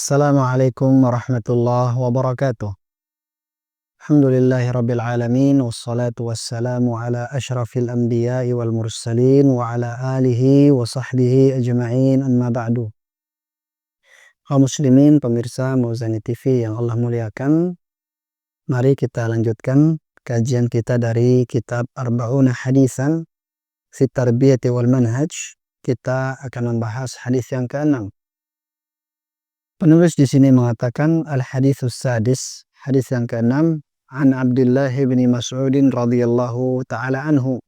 Assalamualaikum warahmatullahi wabarakatuh. Alhamdulillahi rabbil alamin wassalatu wassalamu ala asyrafil anbiya'i wal mursalin wa ala alihi wa sahbihi ajma'in amma ba'du. Kaum muslimin pemirsa Mauzani TV yang Allah muliakan, mari kita lanjutkan kajian kita dari kitab Arba'una Hadisan fi Tarbiyati wal Manhaj. Kita akan membahas hadis yang ke-6. Penulis di sini mengatakan al-haditsus sadis, hadis yang ke-6, an Abdullah bin Mas'ud radhiyallahu taala anhu.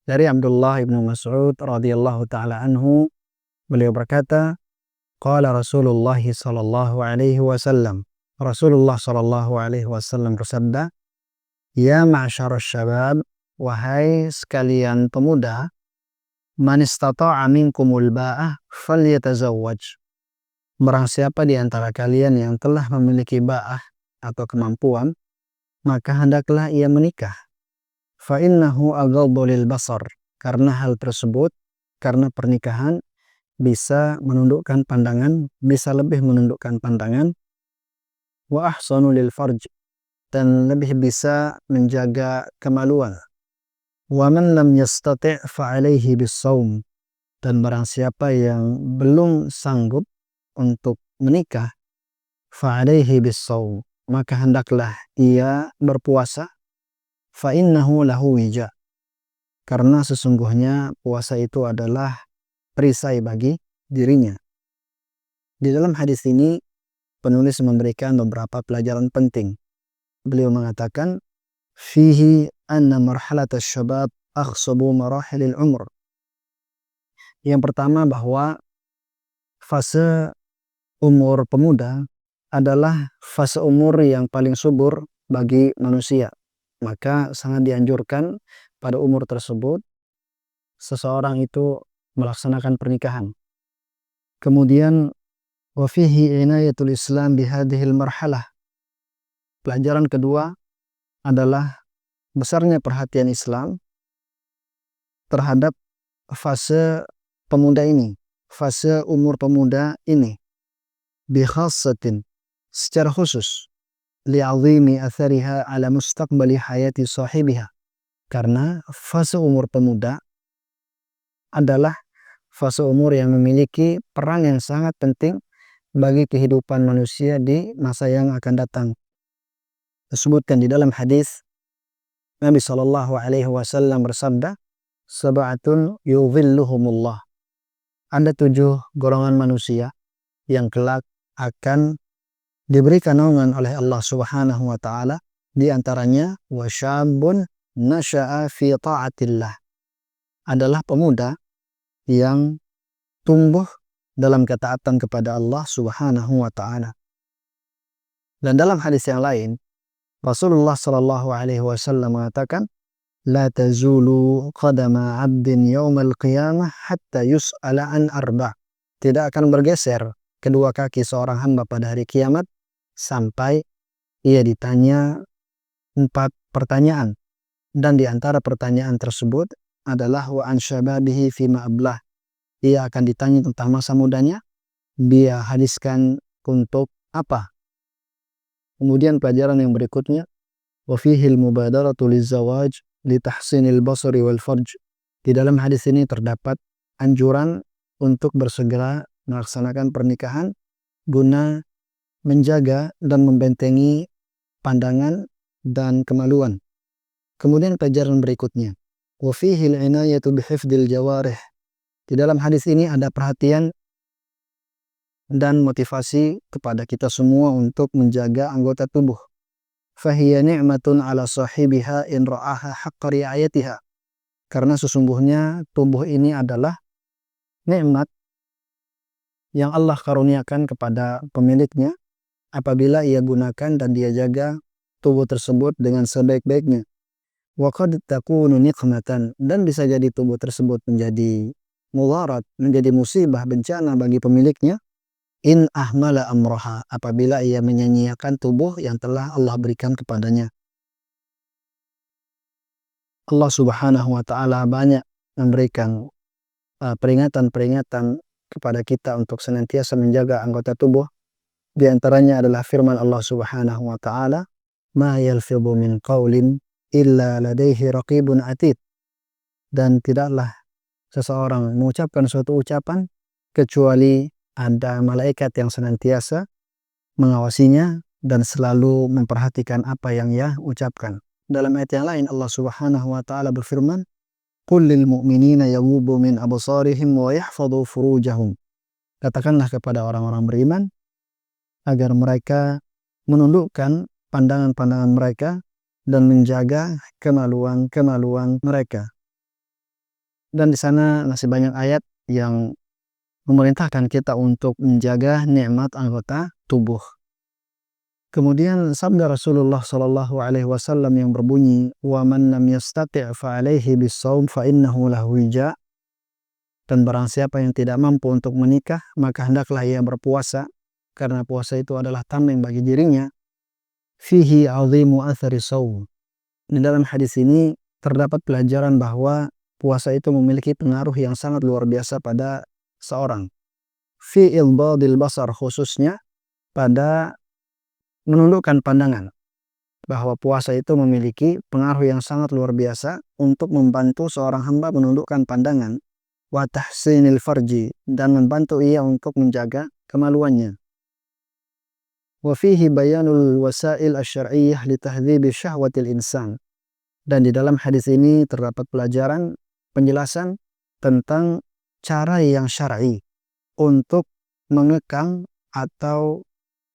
Dari Abdullah bin Mas'ud radhiyallahu taala anhu, beliau berkata, qala Rasulullah sallallahu alaihi wasallam. Rasulullah sallallahu alaihi wasallam bersabda, ya ma'syarasy syabab, wahai sekalian pemuda, man istata'a minkumul ba'ah falyatazawwaj. Barang siapa di antara kalian yang telah memiliki ba'ah atau kemampuan, maka hendaklah ia menikah. Fa innahu aghaddu lil basar, karena hal tersebut, karena pernikahan bisa menundukkan pandangan, bisa lebih menundukkan pandangan. Wa ahsanu lil farj, dan lebih bisa menjaga kemaluan. Wa man lam yastati' fa alaihi bis-shaum, dan barang siapa yang belum sanggup untuk menikah, fa'alaihi bis-shaum, maka hendaklah ia berpuasa. Fa innahu lahu wija, karena sesungguhnya puasa itu adalah perisai bagi dirinya. Di dalam hadis ini penulis memberikan beberapa pelajaran penting. Beliau mengatakan fihi anna marhalatasy syabab akhsabu marahilil umr. Yang pertama, bahwa fase umur pemuda adalah fase umur yang paling subur bagi manusia. Maka sangat dianjurkan pada umur tersebut seseorang itu melaksanakan pernikahan. Kemudian wa fihi inayatul Islam bihadhil marhalah. Pelajaran kedua adalah besarnya perhatian Islam terhadap fase pemuda ini, fase umur pemuda ini. Bikhassatin, secara khusus, li'azimi athariha ala mustaqbali hayati sahibiha, karena fase umur pemuda adalah fase umur yang memiliki peran yang sangat penting bagi kehidupan manusia di masa yang akan datang. Disebutkan di dalam hadis, Nabi sallallahu alaihi wasallam bersabda, sab'atun yudhilluhumullah, ada 7 golongan manusia yang kelak akan diberikan naungan oleh Allah Subhanahu wa taala. Di antaranya wasyabun nasha'a fi ta'atillah, adalah pemuda yang tumbuh dalam ketaatan kepada Allah Subhanahu wa taala. Dan dalam hadis yang lain Rasulullah sallallahu alaihi wasallam mengatakan, la tazulu qadama 'abdin yaumal qiyamah hatta yus'ala an arba'. Tidak akan bergeser kedua kaki seorang hamba pada hari kiamat sampai ia ditanya 4 pertanyaan. Dan di antara pertanyaan tersebut adalah wa an syababihi fima ablah. Ia akan ditanya tentang masa mudanya, dia hadiskan untuk apa. Kemudian pelajaran yang berikutnya, wa fihil mubadaratu lizawaj li tahsinil basari wal farj. Di dalam hadis ini terdapat anjuran untuk bersegera melaksanakan pernikahan guna menjaga dan membentengi pandangan dan kemaluan. Kemudian pelajaran berikutnya, wa fihil inayatu bihifdil jawarih. Di dalam hadis ini ada perhatian dan motivasi kepada kita semua untuk menjaga anggota tubuh. Fahiya ni'matun ala sahibiha in ra'aha haqqa ri'ayatiha. Karena sesungguhnya tubuh ini adalah nikmat yang Allah karuniakan kepada pemiliknya apabila ia gunakan dan dia jaga tubuh tersebut dengan sebaik-baiknya. Wa qad takunu niqmatan, dan bisa jadi tubuh tersebut menjadi mudarat, menjadi musibah, bencana bagi pemiliknya, in ahmala amroha, apabila ia menyanyiakan tubuh yang telah Allah berikan kepadanya. Allah Subhanahu wa taala banyak memberikan peringatan-peringatan kepada kita untuk senantiasa menjaga anggota tubuh Di antaranya adalah firman Allah Subhanahu wa taala, "Ma yalfidhu min qaulin illa ladaihi raqibun atid." Dan tidaklah seseorang mengucapkan suatu ucapan kecuali ada malaikat yang senantiasa mengawasinya dan selalu memperhatikan apa yang ia ucapkan. Dalam ayat yang lain Allah Subhanahu wa taala berfirman, "Qul lil mu'minina yaghuddu min absarihim wa yahfadhu furujahum." Katakanlah kepada orang-orang beriman agar mereka menundukkan pandangan-pandangan mereka dan menjaga kemaluan-kemaluan mereka. Dan di sana masih banyak ayat yang memerintahkan kita untuk menjaga nikmat anggota tubuh. Kemudian sabda Rasulullah sallallahu alaihi wasallam yang berbunyi, "Wa man lam yastati' fa alaihi bis-shaum fa innahu lahu wija." Dan barang siapa yang tidak mampu untuk menikah, maka hendaklah ia berpuasa, karena puasa itu adalah tameng bagi dirinya. Fihi 'azimu athari shaum. Di dalam hadis ini terdapat pelajaran bahwa puasa itu memiliki pengaruh yang sangat luar biasa pada seorang. Fi ilbadil basar, khususnya pada menundukkan pandangan, bahwa puasa itu memiliki pengaruh yang sangat luar biasa untuk membantu seorang hamba menundukkan pandangan, wa tahsinil farji, dan membantu ia untuk menjaga kemaluannya. Wa fihi bayanul wasail asy-syar'iyyah li tahdhibi syahwatil insan. Dan di dalam hadis ini terdapat pelajaran penjelasan tentang cara yang syar'i untuk mengekang atau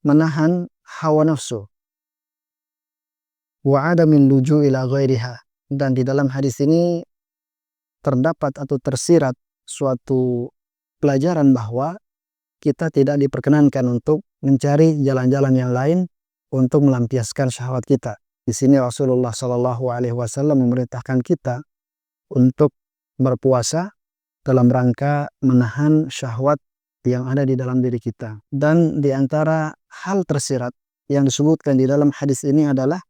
menahan hawa nafsu. Wa adamin luju' ila ghairiha. Dan di dalam hadis ini terdapat atau tersirat suatu pelajaran bahwa kita tidak diperkenankan untuk mencari jalan-jalan yang lain untuk melampiaskan syahwat kita. Di sini Rasulullah Shallallahu alaihi wasallam memerintahkan kita untuk berpuasa dalam rangka menahan syahwat yang ada di dalam diri kita. Dan di antara hal tersirat yang disebutkan di dalam hadis ini adalah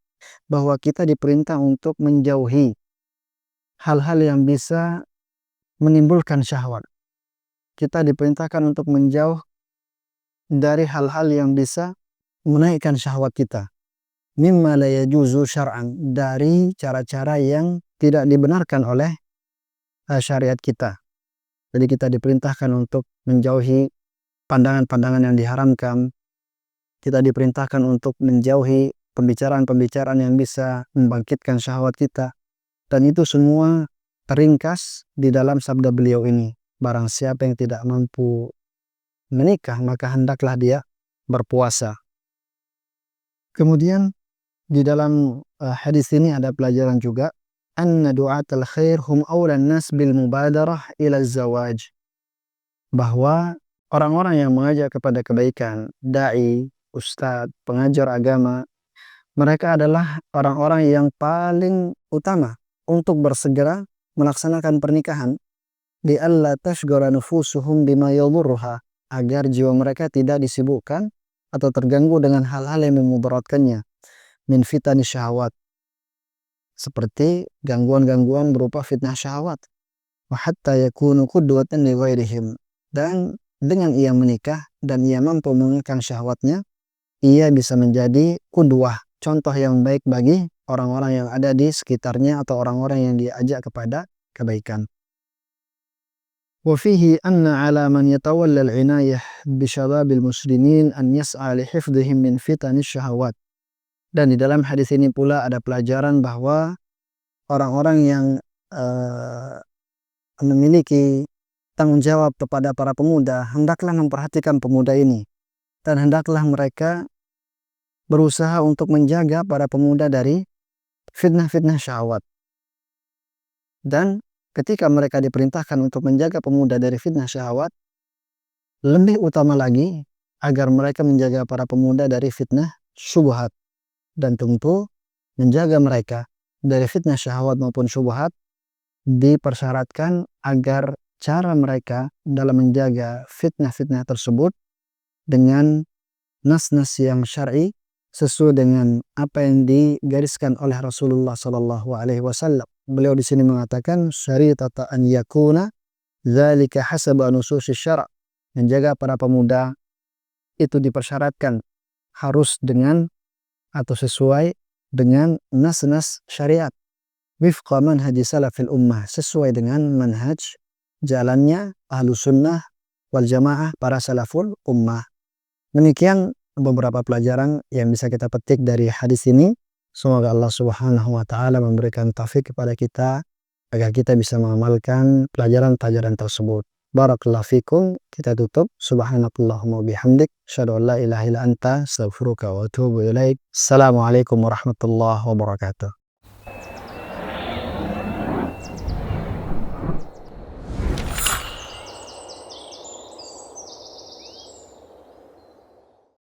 bahwa kita diperintah untuk menjauhi hal-hal yang bisa menimbulkan syahwat. Kita diperintahkan untuk menjauh dari hal-hal yang bisa menaikkan syahwat kita. Mimma la yajuzu syar'an, dari cara-cara yang tidak dibenarkan oleh syariat kita. Jadi kita diperintahkan untuk menjauhi pandangan-pandangan yang diharamkan. Kita diperintahkan untuk menjauhi pembicaraan-pembicaraan yang bisa membangkitkan syahwat kita. Dan itu semua teringkas di dalam sabda beliau ini. Barang siapa yang tidak mampu menikah, maka hendaklah dia berpuasa. Kemudian di dalam hadis ini ada pelajaran juga, anna du'atal khair hum awlan nas bil mubadarah ila zawaj. Bahwa orang-orang yang mengajak kepada kebaikan, dai, ustadz, pengajar agama, mereka adalah orang-orang yang paling utama untuk bersegera melaksanakan pernikahan, di alla tashghara nufusuhum bima yadhurruha, agar jiwa mereka tidak disibukkan atau terganggu dengan hal-hal yang memudaratkannya, min fitani syahwat, seperti gangguan-gangguan berupa fitnah syahwat, wa hatta yakunu qudwatan li ghairihim, dan dengan ia menikah dan ia mampu mengekang syahwatnya, ia bisa menjadi qudwah, contoh yang baik bagi orang-orang yang ada di sekitarnya atau orang-orang yang diajak kepada kebaikan. Wa fihi anna ala man yatawalla al-inayah bi syababil muslimin an yas'a li hifdhihim min fitani syahawat. Dan di dalam hadis ini pula ada pelajaran bahwa orang-orang yang memiliki tanggung jawab kepada para pemuda hendaklah memperhatikan pemuda ini, dan hendaklah mereka berusaha untuk menjaga para pemuda dari fitnah-fitnah syahwat. Dan ketika mereka diperintahkan untuk menjaga pemuda dari fitnah syahwat, lebih utama lagi agar mereka menjaga para pemuda dari fitnah syubhat. Dan tentu menjaga mereka dari fitnah syahwat maupun syubhat dipersyaratkan agar cara mereka dalam menjaga fitnah-fitnah tersebut dengan nas-nas yang syar'i, sesuai dengan apa yang digariskan oleh Rasulullah sallallahu alaihi wasallam. Beliau di sini mengatakan syaritata an yakuna dzalika hasaba nususis syara', menjaga para pemuda itu dipersyaratkan harus dengan atau sesuai dengan nas-nas syariat. Wifqa manhaji salafil ummah, sesuai dengan manhaj jalannya ahlu sunnah wal jamaah para salaful ummah. Demikian beberapa pelajaran yang bisa kita petik dari hadis ini. Semoga Allah Subhanahu wa taala memberikan taufik kepada kita agar kita bisa mengamalkan pelajaran-pelajaran tersebut. Barakallahu fikum. Kita tutup. Subhanakallahumma bihamdik, asyhadu an la ilaha illa anta, astaghfiruka wa atubu ilaik. Assalamualaikum warahmatullahi wabarakatuh.